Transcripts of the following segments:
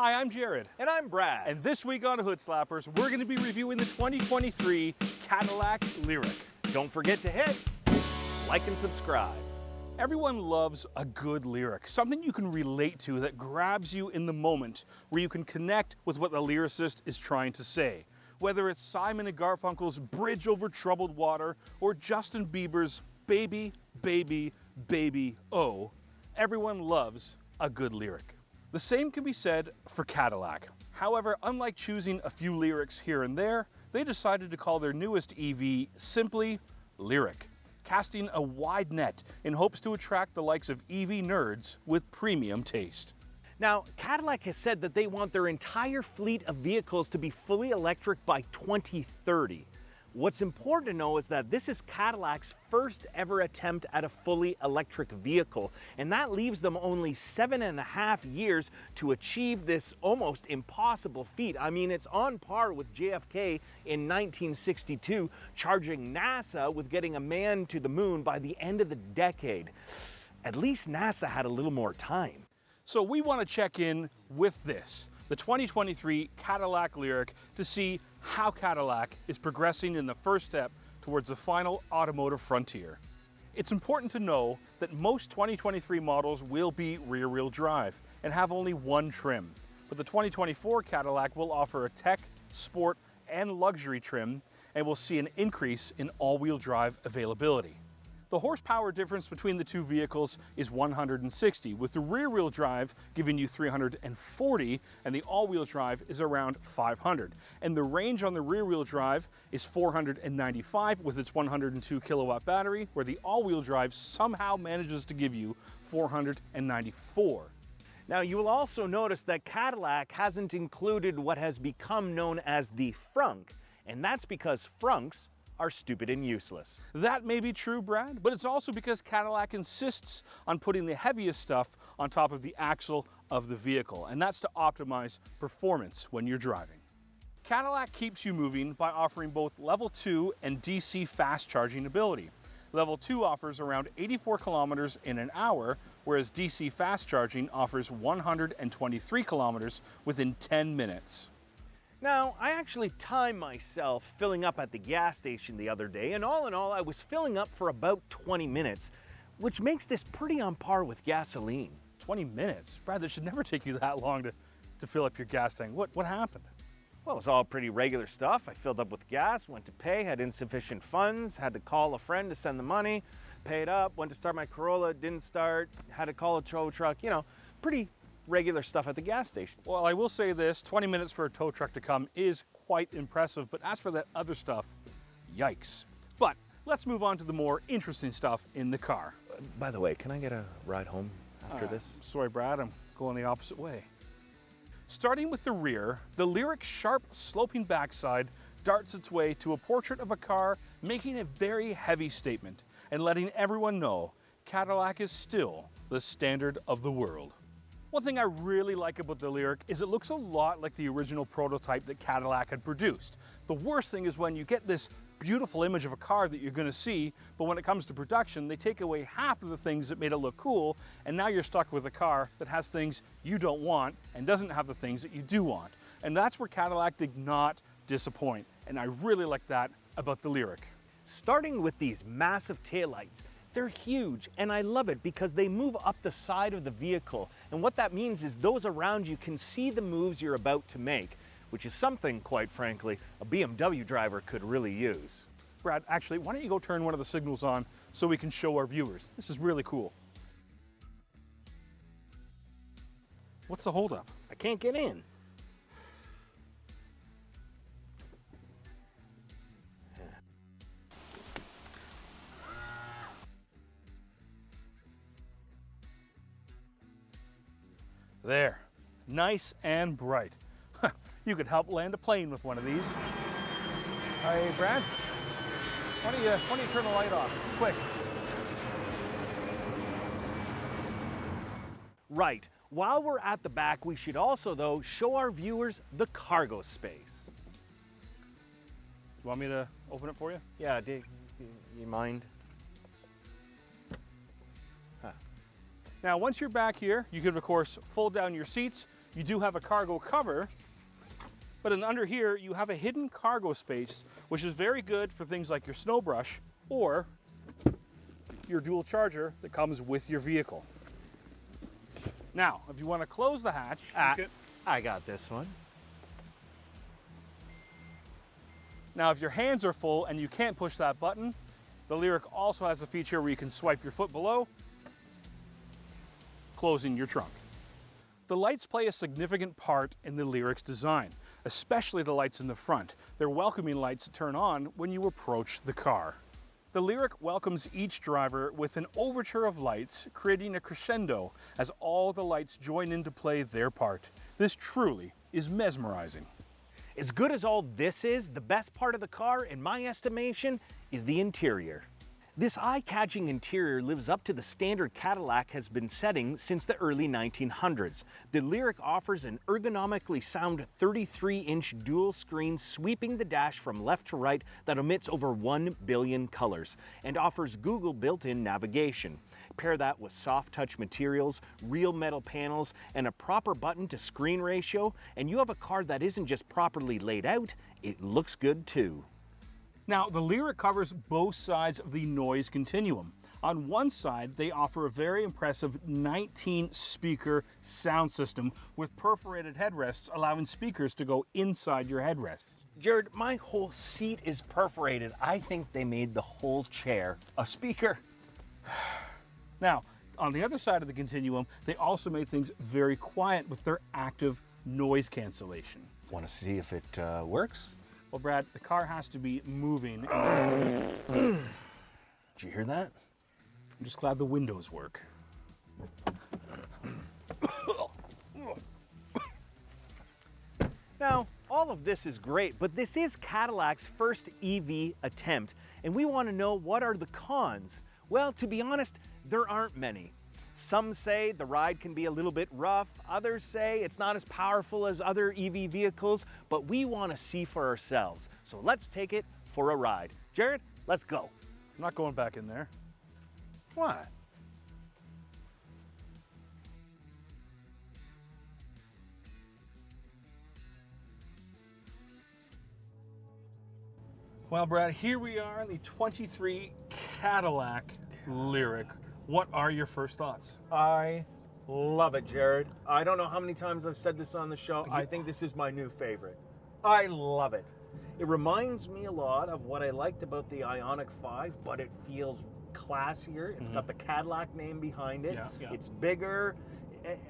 Hi, I'm Jared. And I'm Brad. And this week on Hood Slappers, we're going to be reviewing the 2023 Cadillac Lyriq. Don't forget to hit like and subscribe. Everyone loves a good Lyriq, something you can relate to that grabs you in the moment, where you can connect with what the lyricist is trying to say. Whether it's Simon and Garfunkel's Bridge Over Troubled Water or Justin Bieber's Baby, Baby, Baby, Oh, everyone loves a good Lyriq. The same can be said for Cadillac. However, unlike choosing a few Lyriqs here and there, they decided to call their newest EV simply Lyriq, casting a wide net in hopes to attract the likes of EV nerds with premium taste. Now, Cadillac has said that they want their entire fleet of vehicles to be fully electric by 2030. What's important to know is that this is Cadillac's first ever attempt at a fully electric vehicle, and that leaves them only 7.5 years to achieve this almost impossible feat. I mean, it's on par with JFK in 1962, charging NASA with getting a man to the moon by the end of the decade. At least NASA had a little more time. So we want to check in with this, the 2023 Cadillac Lyriq, to see how Cadillac is progressing in the first step towards the final automotive frontier. It's important to know that most 2023 models will be rear-wheel drive and have only one trim, but the 2024 Cadillac will offer a tech, sport, and luxury trim, and will see an increase in all-wheel drive availability. The horsepower difference between the two vehicles is 160, with the rear-wheel drive giving you 340 and the all-wheel drive is around 500. And the range on the rear-wheel drive is 495 with its 102 kilowatt battery, where the all-wheel drive somehow manages to give you 494. Now, you will also notice that Cadillac hasn't included what has become known as the frunk, and that's because frunks are stupid and useless. That may be true, Brad, but it's also because Cadillac insists on putting the heaviest stuff on top of the axle of the vehicle, and that's to optimize performance when you're driving. Cadillac keeps you moving by offering both Level 2 and DC fast charging ability. Level 2 offers around 84 kilometers in an hour, whereas DC fast charging offers 123 kilometers within 10 minutes. Now, I actually timed myself filling up at the gas station the other day, and all in all, I was filling up for about 20 minutes, which makes this pretty on par with gasoline. 20 minutes? Brad, this should never take you that long to fill up your gas tank. What happened? Well, it was all pretty regular stuff. I filled up with gas, went to pay, had insufficient funds, had to call a friend to send the money, paid up, went to start my Corolla, didn't start, had to call a tow truck, you know, pretty regular stuff at the gas station. Well, I will say this, 20 minutes for a tow truck to come is quite impressive, but as for that other stuff, yikes. But let's move on to the more interesting stuff in the car. By the way, can I get a ride home after this? Sorry, Brad, I'm going the opposite way. Starting with the rear, the Lyriq's sharp, sloping backside darts its way to a portrait of a car, making a very heavy statement and letting everyone know Cadillac is still the standard of the world. One thing I really like about the Lyriq is it looks a lot like the original prototype that Cadillac had produced. The worst thing is when you get this beautiful image of a car that you're going to see, but when it comes to production, they take away half of the things that made it look cool, and now you're stuck with a car that has things you don't want and doesn't have the things that you do want. And that's where Cadillac did not disappoint, and I really like that about the Lyriq. Starting with these massive taillights, they're huge, and I love it because they move up the side of the vehicle. And what that means is those around you can see the moves you're about to make, which is something, quite frankly, a BMW driver could really use. Brad, actually, why don't you go turn one of the signals on so we can show our viewers? This is really cool. What's the holdup? I can't get in. There, nice and bright. You could help land a plane with one of these. Hey, Brad, why don't you turn the light off, quick. Right, while we're at the back, we should also, though, show our viewers the cargo space. You want me to open it for you? Yeah, do you mind? Now, once you're back here, you could, of course, fold down your seats. you do have a cargo cover, but under here you have a hidden cargo space, which is very good for things like your snow brush or your dual charger that comes with your vehicle. Now, if you want to close the hatch, I got this one. now if your hands are full and you can't push that button, the Lyriq also has a feature where you can swipe your foot below, closing your trunk. The lights play a significant part in the Lyriq's design, especially the lights in the front. They're welcoming lights to turn on when you approach the car. The Lyriq welcomes each driver with an overture of lights, creating a crescendo as all the lights join in to play their part. This truly is mesmerizing. As good as all this is, the best part of the car, in my estimation, is the interior. This eye-catching interior lives up to the standard Cadillac has been setting since the early 1900s. The Lyriq offers an ergonomically sound 33-inch dual screen sweeping the dash from left to right that emits over 1 billion colors and offers Google built-in navigation. Pair that with soft touch materials, real metal panels, and a proper button to screen ratio, and you have a car that isn't just properly laid out, it looks good too. Now, the Lyriq covers both sides of the noise continuum. On one side, they offer a very impressive 19-speaker sound system with perforated headrests, allowing speakers to go inside your headrest. Jared, my whole seat is perforated. I think they made the whole chair a speaker. Now, on the other side of the continuum, they also made things very quiet with their active noise cancellation. Want to see if it works? Well, Brad, the car has to be moving. Did you hear that? I'm just glad the windows work. Now, all of this is great, but this is Cadillac's first EV attempt, and we want to know, what are the cons? Well, to be honest, there aren't many. Some say the ride can be a little bit rough, others say it's not as powerful as other EV vehicles, but we want to see for ourselves. So let's take it for a ride. Jared, let's go. I'm not going back in there. What? Well, Brad, here we are in the 23 Cadillac Lyriq. What are your first thoughts? I love it, Jared. I don't know how many times I've said this on the show. I think this is my new favorite. I love it. It reminds me a lot of what I liked about the Ioniq 5, but it feels classier. It's got the Cadillac name behind it. Yeah. It's bigger.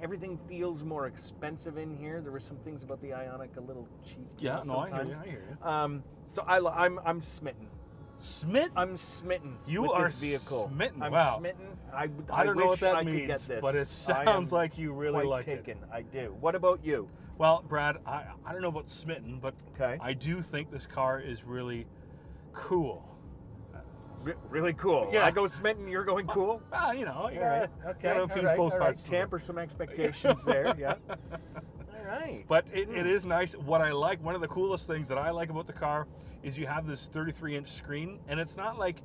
Everything feels more expensive in here. There were some things about the Ioniq a little cheap. Yeah, no, sometimes. I hear you. So I'm smitten. Smitten? I'm smitten. You with are this vehicle. smitten. I'm Wow. smitten. I don't know what wish that I means, could get this. but it sounds like you really quite like taken. it. I do. What about you? Well, Brad, I don't know about smitten, but Okay. I do think this car is really cool. Really cool. Yeah. I go smitten, you're going cool? Well, you know, you're Yeah, right. okay. Gotta appease both parts. Tamper some expectations there, yeah. All right. But it is nice. What I like, one of the coolest things that I like about the car is you have this 33-inch screen, and it's not like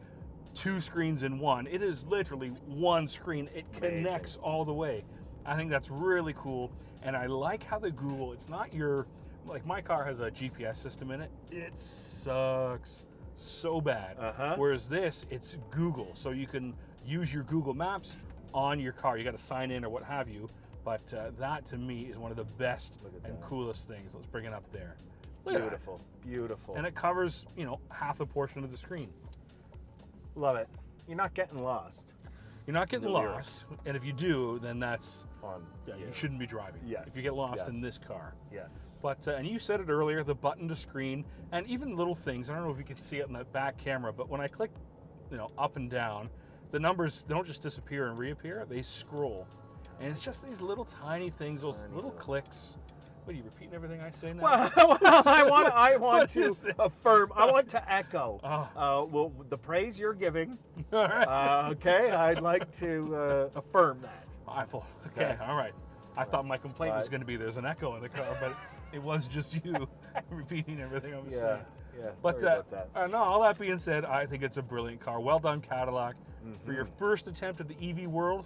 two screens in one. It is literally one screen. It connects all the way. I think that's really cool, and I like how the Google, it's not your, like my car has a GPS system in it. It sucks so bad. Whereas this, it's Google, so you can use your Google Maps on your car. You got to sign in or what have you, but that to me is one of the best and coolest things. Let's bring it up there. Look at that. Beautiful, beautiful. And it covers, you know, half the portion of the screen. Love it. You're not getting lost. You're not getting lost, and if you do, then that's On. you shouldn't be driving. Yes. If you get lost Yes. in this car. Yes. But and you said it earlier, the button to screen, and even little things. I don't know if you can see it in the back camera, but when I click, you know, up and down, the numbers, they don't just disappear and reappear; they scroll, and it's just these little tiny things, those little clicks. What are you repeating everything I say now? Well, I want to affirm. I want to echo. Oh. The praise you're giving. All right. Okay, I'd like to affirm that. Okay, all right. I thought my complaint was going to be there's an echo in the car, but it was just you repeating everything I was saying. Yeah. But sorry about that. no, all that being said, I think it's a brilliant car. Well done, Cadillac. For your first attempt at the EV world.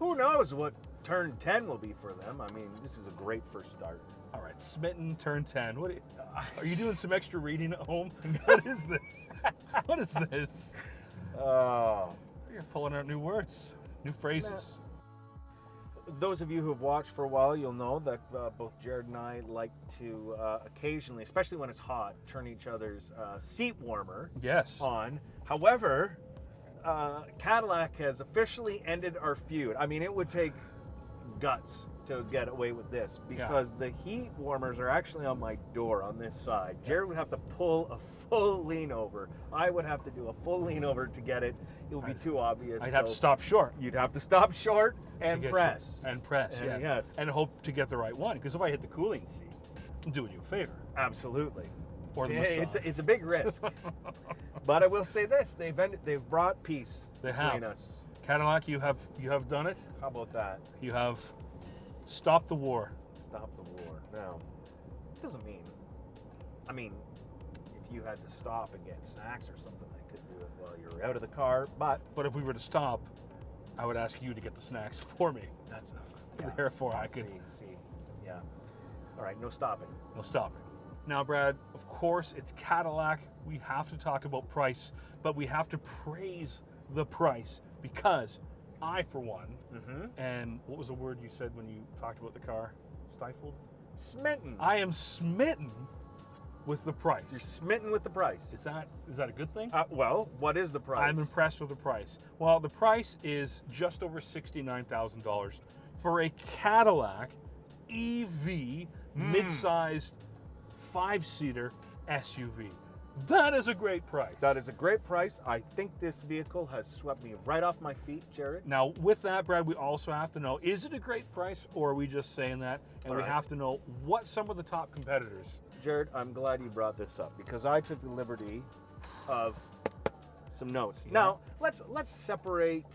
Who knows what turn 10 will be for them. I mean, this is a great first start. All right, smitten, turn 10. What are you doing some extra reading at home? What is this? What is this? Oh. You're pulling out new words, new phrases. Those of you who have watched for a while, you'll know that both Jared and I like to occasionally, especially when it's hot, turn each other's seat warmer on. However, Cadillac has officially ended our feud. I mean, it would take guts to get away with this because the heat warmers are actually on my door on this side. Jared would have to pull a full lean over. I would have to do a full lean over to get it. It would be too obvious. I'd have to stop short. You'd have to stop short and press. And press, yes. And hope to get the right one, because if I hit the cooling seat, I'm doing you a favor. Absolutely. Or the it's a big risk. But I will say this, they've brought peace between us. Cadillac, you have done it. How about that? You have stopped the war. Stop the war. Now, it doesn't mean, I mean, if you had to stop and get snacks or something, I could do it while you're out of the car, but if we were to stop, I would ask you to get the snacks for me. That's Therefore, I could see. Yeah. All right, no stopping. No stopping. Now, Brad, of course, it's Cadillac. We have to talk about price, but we have to praise the price because I, for one, and what was the word you said when you talked about the car? Stifled? Smitten. I am smitten with the price. You're smitten with the price. Is that a good thing? Well, what is the price? I'm impressed with the price. Well, the price is just over $69,000 for a Cadillac EV mid-sized 5-seater SUV. That is a great price. That is a great price. I think this vehicle has swept me right off my feet, Jared. Now, with that, Brad, we also have to know, is it a great price or are we just saying that? And we have to know what some of the top competitors. Jared, I'm glad you brought this up because I took the liberty of some notes. Yeah. Now, let's separate,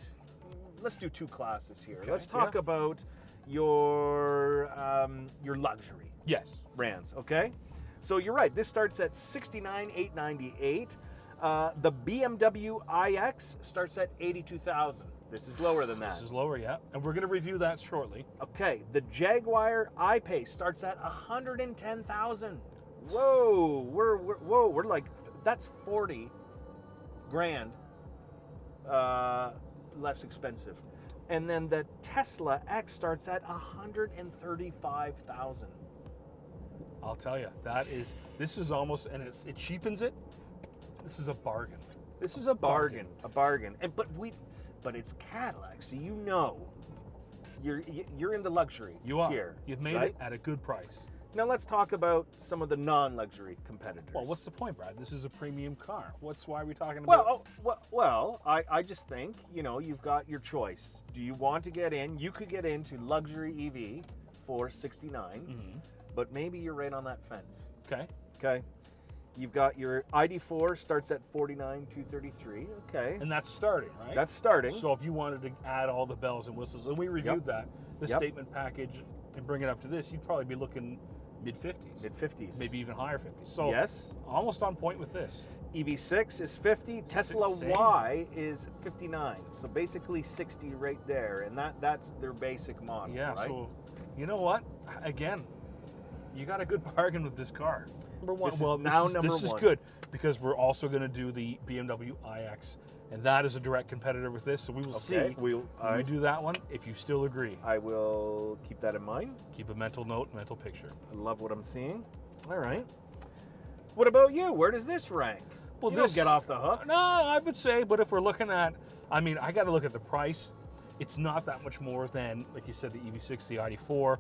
let's do two classes here. Okay. Let's talk about your luxury brands, okay? So you're right, this starts at $69,898. The BMW iX starts at $82,000. This is lower than that. This is lower, yeah. And we're going to review that shortly. Okay, the Jaguar I-Pace starts at $110,000. Whoa, we're like, that's 40 grand less expensive. And then the Tesla X starts at $135,000. I'll tell you, this is almost, and it cheapens it. This is a bargain. This is a bargain. A bargain. And but it's Cadillac, so you know you're in the luxury tier. You've made it at a good price. Now let's talk about some of the non-luxury competitors. Well, what's the point, Brad? This is a premium car. Why are we talking about? Well, I just think, you've got your choice. Do you want to get in? You could get into luxury EV for $69, but maybe you're right on that fence. Okay. You've got your ID4 starts at $49,233. Okay. And that's starting, right? That's starting. So if you wanted to add all the bells and whistles, and we reviewed that, the statement package, and bring it up to this, you'd probably be looking mid-50s. Mid-50s. Maybe even higher 50s. So yes. Almost on point with this. EV6 is 50, Tesla Y is 59. So basically 60 right there, and that's their basic model, right? So you know what? Again, you got a good bargain with this car. Number one. This is good because we're also going to do the BMW iX, and that is a direct competitor with this. So we will see. We do that one if you still agree. I will keep that in mind. Keep a mental note, mental picture. I love what I'm seeing. All right. What about you? Where does this rank? Well, you don't get off the hook. No, I would say, but if we're looking at, I got to look at the price. It's not that much more than, like you said, the EV6, the ID4,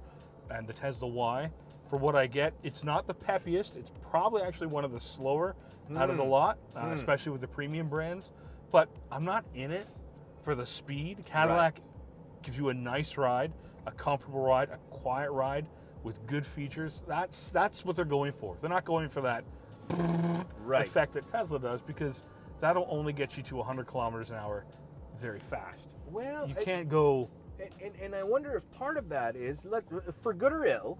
and the Tesla Y. For what I get, it's not the peppiest. It's probably actually one of the slower out of the lot, especially with the premium brands. But I'm not in it for the speed. Cadillac gives you a nice ride, a comfortable ride, a quiet ride with good features. That's what they're going for. They're not going for that effect that Tesla does, because that'll only get you to 100 kilometers an hour very fast. Well, you can't go. And I wonder if part of that is, for good or ill,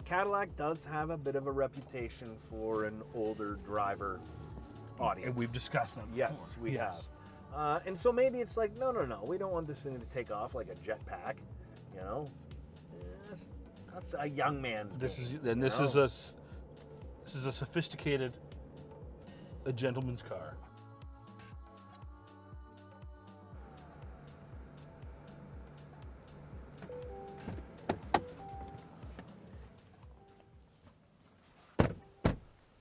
Cadillac does have a bit of a reputation for an older driver audience. And we've discussed that before. Yes, we have. And so maybe it's like, no, we don't want this thing to take off like a jetpack. You know, that's a young man's This game. this is a sophisticated, a gentleman's car.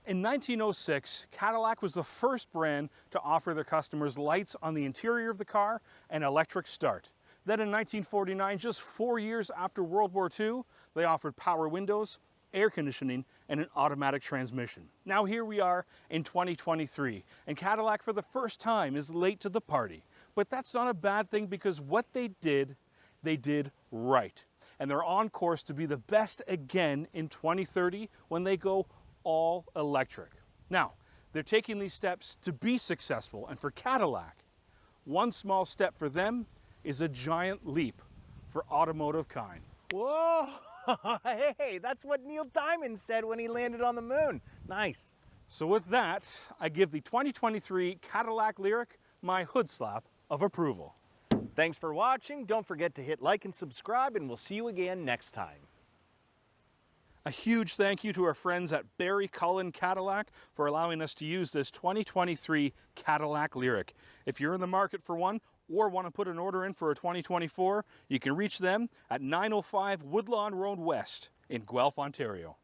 In 1906, Cadillac was the first brand to offer their customers lights on the interior of the car and electric start. Then in 1949, just 4 years after World War II, they offered power windows, air conditioning, and an automatic transmission. Now here we are in 2023, and Cadillac for the first time is late to the party. But that's not a bad thing, because what they did right. And they're on course to be the best again in 2030 when they go all electric. Now, they're taking these steps to be successful, and for Cadillac, one small step for them is a giant leap for automotive kind. Whoa! Hey, that's what Neil Diamond said when he landed on the moon. Nice. So with that, I give the 2023 Cadillac Lyriq my hood slap of approval. Thanks for watching. Don't forget to hit like and subscribe, and we'll see you again next time. A huge thank you to our friends at Barry Cullen Cadillac for allowing us to use this 2023 Cadillac Lyriq. If you're in the market for one or want to put an order in for a 2024, you can reach them at 905 Woodlawn Road West in Guelph, Ontario.